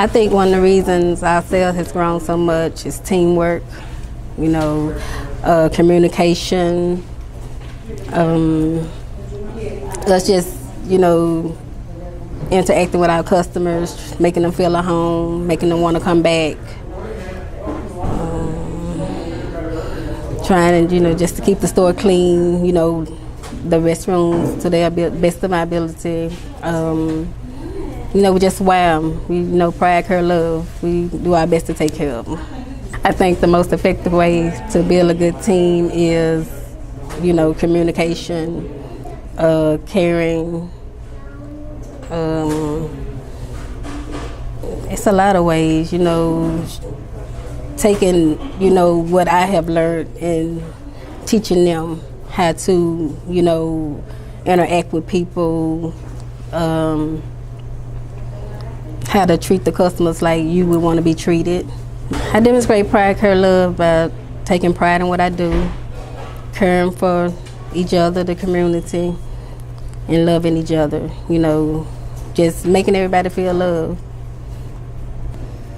I think one of the reasons our sales has grown so much is teamwork, communication. Us just, interacting with our customers, making them feel at home, making them want to come back. Trying to, just to keep the store clean, the restrooms to their best of my ability. We just wow them. We pride, care, love. We do our best to take care of them. I think the most effective way to build a good team is, communication, caring. It's a lot of ways, taking, what I have learned and teaching them how to, interact with people, how to treat the customers like you would want to be treated. I demonstrate pride, care, love by taking pride in what I do, caring for each other, the community, and loving each other, just making everybody feel loved.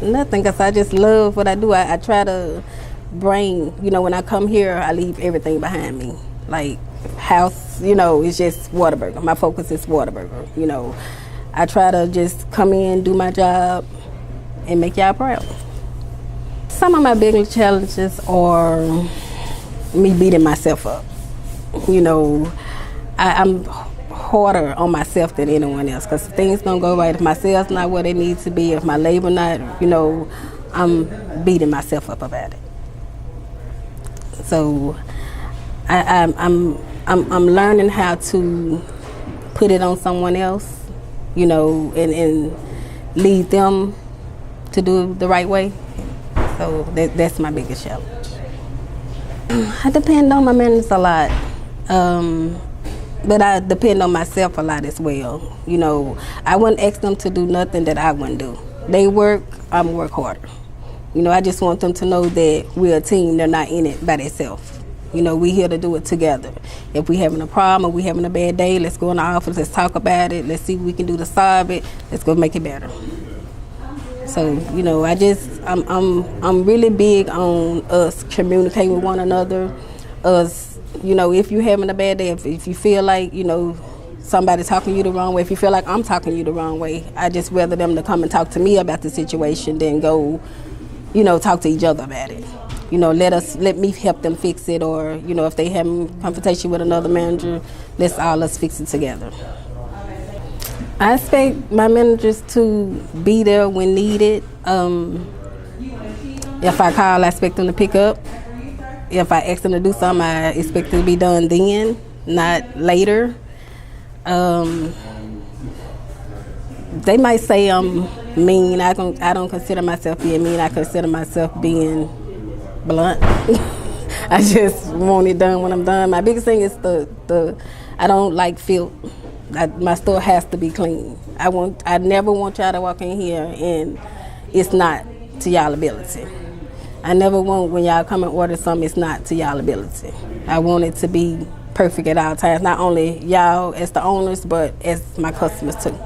Nothing, because I just love what I do. I try to bring, when I come here, I leave everything behind me. Like house, it's just Whataburger. My focus is Whataburger, I try to just come in, do my job, and make y'all proud. Some of my biggest challenges are me beating myself up. I'm harder on myself than anyone else, because if things don't go right, if my sales not what they need to be, if my labor not, I'm beating myself up about it. So I'm learning how to put it on someone else, and lead them to do it the right way. So that's my biggest challenge. I depend on my managers a lot. But I depend on myself a lot as well. I wouldn't ask them to do nothing that I wouldn't do. They work, I'm work harder. I just want them to know that we're a team, they're not in it by themselves. We're here to do it together. If we having a problem or we having a bad day, let's go in the office, let's talk about it, let's see what we can do to solve it, let's go make it better. So, I'm really big on us communicating with one another, us, if you're having a bad day, if you feel like, somebody talking you the wrong way, if you feel like I'm talking you the wrong way, I just rather them to come and talk to me about the situation than go, talk to each other about it. Let me help them fix it, or, if they having confrontation with another manager, let's all us fix it together. I expect my managers to be there when needed. If I call, I expect them to pick up. If I ask them to do something, I expect it to be done then, not later. They might say I'm mean. I don't consider myself being mean. I consider myself being blunt. I just want it done when I'm done. My biggest thing is I don't like filth. My store has to be clean. I never want y'all to walk in here and it's not to y'all ability. I never want when y'all come and order something, it's not to y'all ability. I want it to be perfect at all times, not only y'all as the owners, but as my customers too.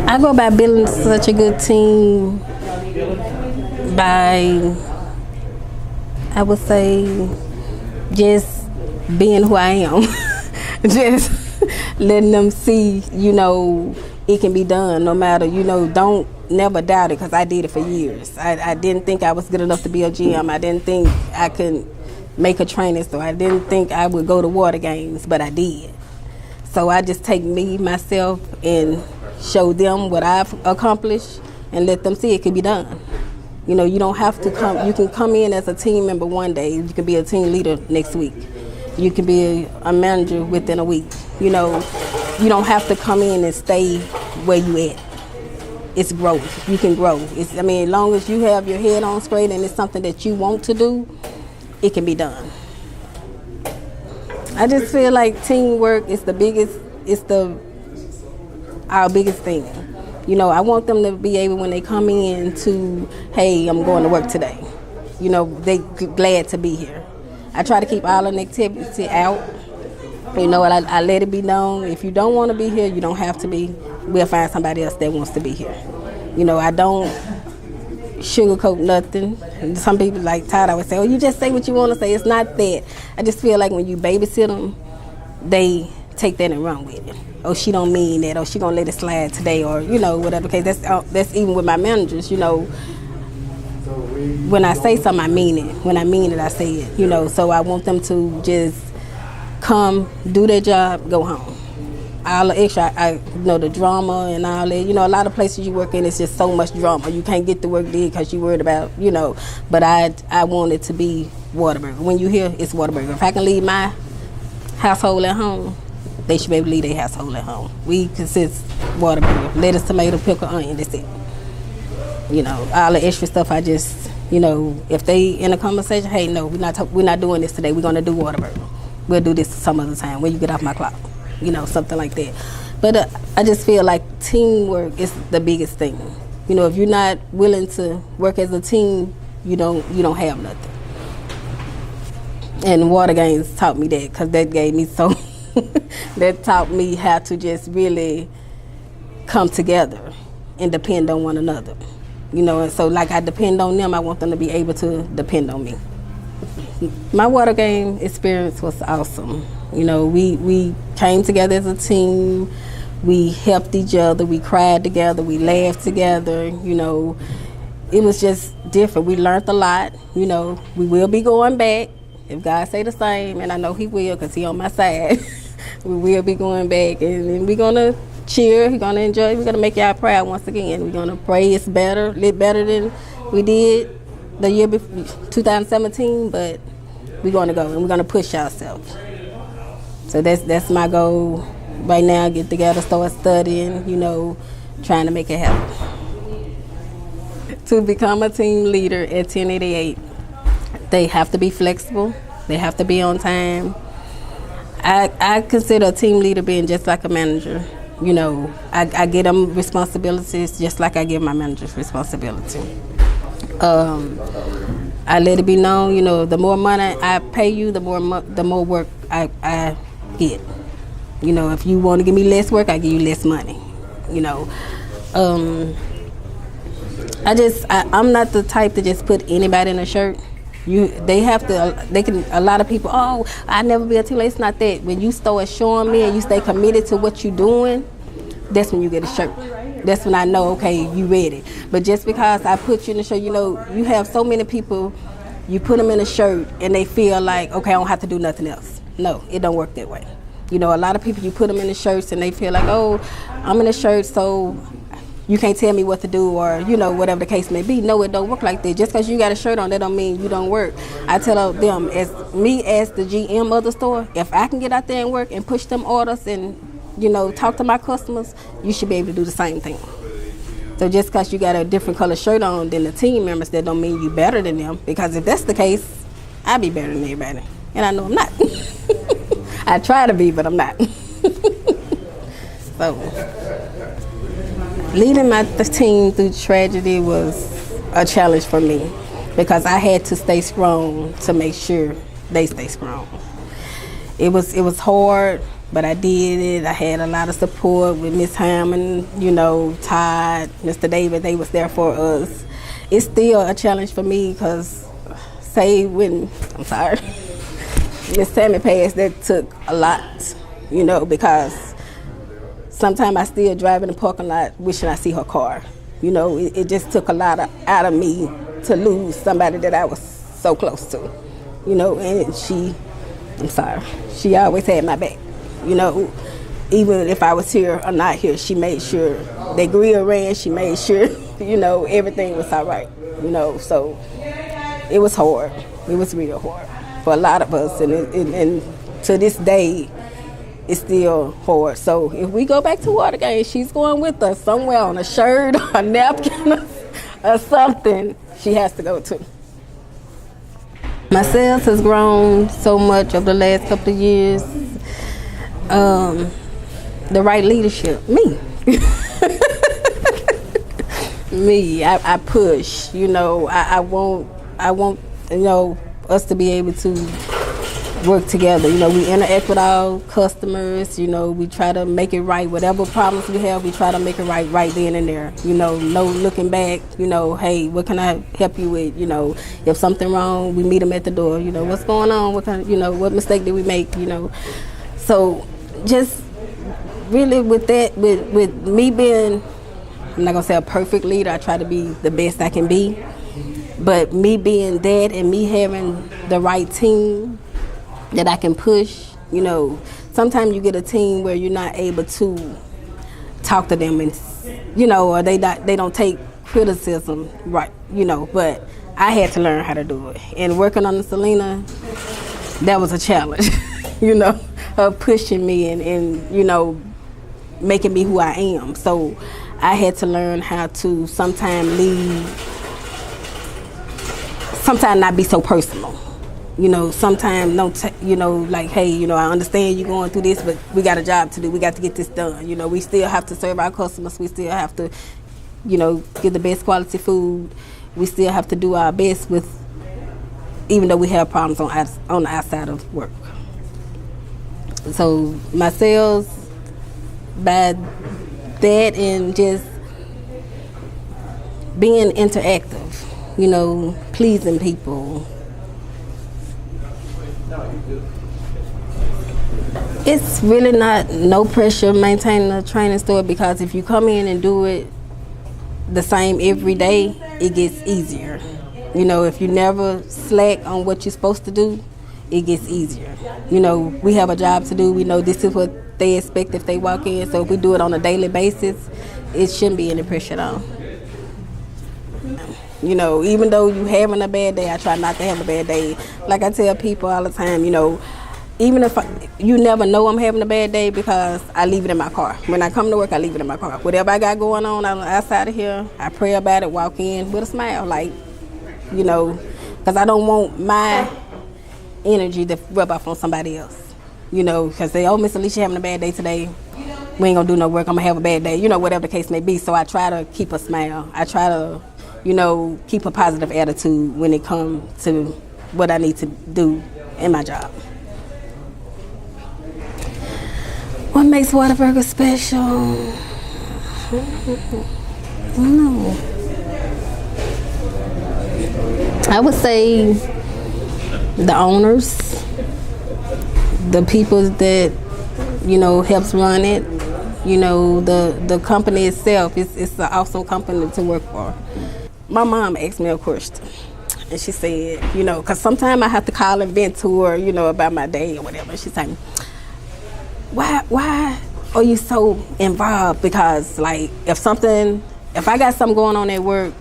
I go by building such a good team by, I would say, just being who I am. Just letting them see, it can be done no matter, don't never doubt it, because I did it for years. I didn't think I was good enough to be a GM. I didn't think I could make a training store. I didn't think I would go to water games, but I did. So I just take myself, and show them what I've accomplished and let them see it can be done. You don't have to come, you can come in as a team member one day, you can be a team leader next week. You can be a manager within a week. You don't have to come in and stay where you at. It's growth. You can grow. As long as you have your head on straight and it's something that you want to do, it can be done. I just feel like teamwork is our biggest thing. I want them to be able, when they come in, to, hey, I'm going to work today. They glad to be here. I try to keep all the negativity out. I let it be known. If you don't want to be here, you don't have to be. we'll find somebody else that wants to be here. You know, I don't sugarcoat nothing. And some people like Todd always say, oh, you just say what you want to say. It's not that. I just feel like when you babysit them, they take that and run with it. Oh, she don't mean that. Oh, she gonna let it slide today, or you know, whatever the case. That's even with my managers. You know, when I say something, I mean it. When I mean it, I say it. You know, so I want them to just come, do their job, go home. All the extra, you know, the drama and all that. You know, a lot of places you work in, it's just so much drama. You can't get the work done because you're worried about, you know. But I want it to be Whataburger. When you hear, it's Whataburger. If I can leave my household at home, they should be able to leave their household at home. We consist Whataburger, lettuce, tomato, pickle, onion. That's it. You know, all the extra stuff. I just, you know, if they in a conversation, hey, no, we're not doing this today. We're gonna do Whataburger. We'll do this some other time when you get off my clock. You know, something like that. But I just feel like teamwork is the biggest thing. You know, if you're not willing to work as a team, you don't have nothing. And Water Games taught me that, because that gave me so. That taught me how to just really come together and depend on one another. You know, and so like I depend on them, I want them to be able to depend on me. My Water Game experience was awesome. You know, we came together as a team. We helped each other. We cried together. We laughed together. You know, it was just different. We learned a lot. You know, we will be going back if God say the same, and I know He will, because He on my side. We will be going back, and we're gonna cheer. We're gonna enjoy. We're gonna make y'all proud once again. We're gonna pray it's better, a little better than we did the year before, 2017. But we're gonna go and we're gonna push ourselves. So that's my goal right now. Get together, start studying. You know, trying to make it happen. To become a team leader at 1088, they have to be flexible. They have to be on time. I consider a team leader being just like a manager. You know, I give them responsibilities just like I give my managers responsibility. I let it be known, you know, the more money I pay you, the more work I get. You know, if you want to give me less work, I give you less money. You know, I'm not the type to just put anybody in a shirt. A lot of people, oh, I never be a team leader. It's not that. When you start showing me and you stay committed to what you're doing, that's when you get a shirt. That's when I know, okay, you ready. But just because I put you in a shirt, you know, you have so many people, you put them in a shirt and they feel like, okay, I don't have to do nothing else. No, it don't work that way. You know, a lot of people, you put them in the shirts and they feel like, oh, I'm in a shirt, so you can't tell me what to do, or, you know, whatever the case may be. No, it don't work like that. Just because you got a shirt on, that don't mean you don't work. I tell them, as the GM of the store, if I can get out there and work and push them orders and, you know, talk to my customers, you should be able to do the same thing. So just because you got a different color shirt on than the team members, that don't mean you better than them. Because if that's the case, I'd be better than everybody. And I know I'm not. I try to be, but I'm not. So, leading my team through tragedy was a challenge for me, because I had to stay strong to make sure they stay strong. It was hard, but I did it. I had a lot of support with Miss Hammond, you know, Todd, Mr. David. They was there for us. It's still a challenge for me, because Miss Sammy passed, that took a lot, you know, because sometimes I still drive in the parking lot wishing I see her car. You know, it just took a lot out of me to lose somebody that I was so close to. You know, and she always had my back. You know, even if I was here or not here, she made sure the grill ran. She made sure, you know, everything was all right. You know, so it was hard. It was real hard for a lot of us, and to this day, it's still hard. So if we go back to Water Game, she's going with us somewhere on a shirt or a napkin or something. She has to go too. My sales has grown so much over the last couple of years. The right leadership, me. Me, I push. You know, I want, you know, us to be able to work together. You know, we interact with our customers. You know, we try to make it right. Whatever problems we have, we try to make it right then and there. You know, no looking back. You know, hey, what can I help you with? You know, if something wrong, we meet them at the door. You know, what's going on? What mistake did we make? You know, so just really with that, with me being, I'm not gonna say a perfect leader. I try to be the best I can be. But me being that and me having the right team that I can push, you know, sometimes you get a team where you're not able to talk to them and, you know, or they don't take criticism right, you know, but I had to learn how to do it. And working on the Selena, that was a challenge, you know, of pushing me and, you know, making me who I am. So I had to learn how to sometimes not be so personal. You know, sometimes you know, like, hey, you know, I understand you're going through this, but we got a job to do. We got to get this done. You know, we still have to serve our customers. We still have to, you know, get the best quality food. We still have to do our best with, even though we have problems on the outside of work. So my sales, by that and just being interactive, you know, pleasing people. It's really not no pressure maintaining a training store, because if you come in and do it the same every day, it gets easier. You know, if you never slack on what you're supposed to do, it gets easier. You know, we have a job to do. We know this is what they expect if they walk in. So if we do it on a daily basis, it shouldn't be any pressure at all. You know, even though you having a bad day, I try not to have a bad day. Like I tell people all the time, you know, even if you never know I'm having a bad day, because I leave it in my car. When I come to work, I leave it in my car. Whatever I got going on outside of here, I pray about it, walk in with a smile, like, you know, because I don't want my energy to rub off on somebody else. You know, because they, oh, Miss Alishia having a bad day today. We ain't gonna do no work. I'm gonna have a bad day. You know, whatever the case may be. So I try to keep a smile. I try to, you know, keep a positive attitude when it comes to what I need to do in my job. What makes Whataburger special? I don't know. I would say the owners, the people that, you know, helps run it, you know, the company itself. It's an awesome company to work for. My mom asked me a question, and she said, you know, because sometimes I have to call and vent to her, you know, about my day or whatever. She said, why are you so involved? Because, like, if I got something going on at work,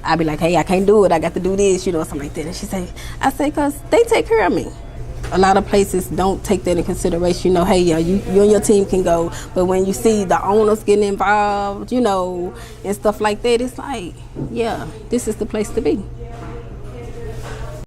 I'd be like, hey, I can't do it. I got to do this, you know, something like that. And she said, I say, because they take care of me. A lot of places don't take that in consideration. You know, hey, you and your team can go. But when you see the owners getting involved, you know, and stuff like that, it's like, yeah, this is the place to be.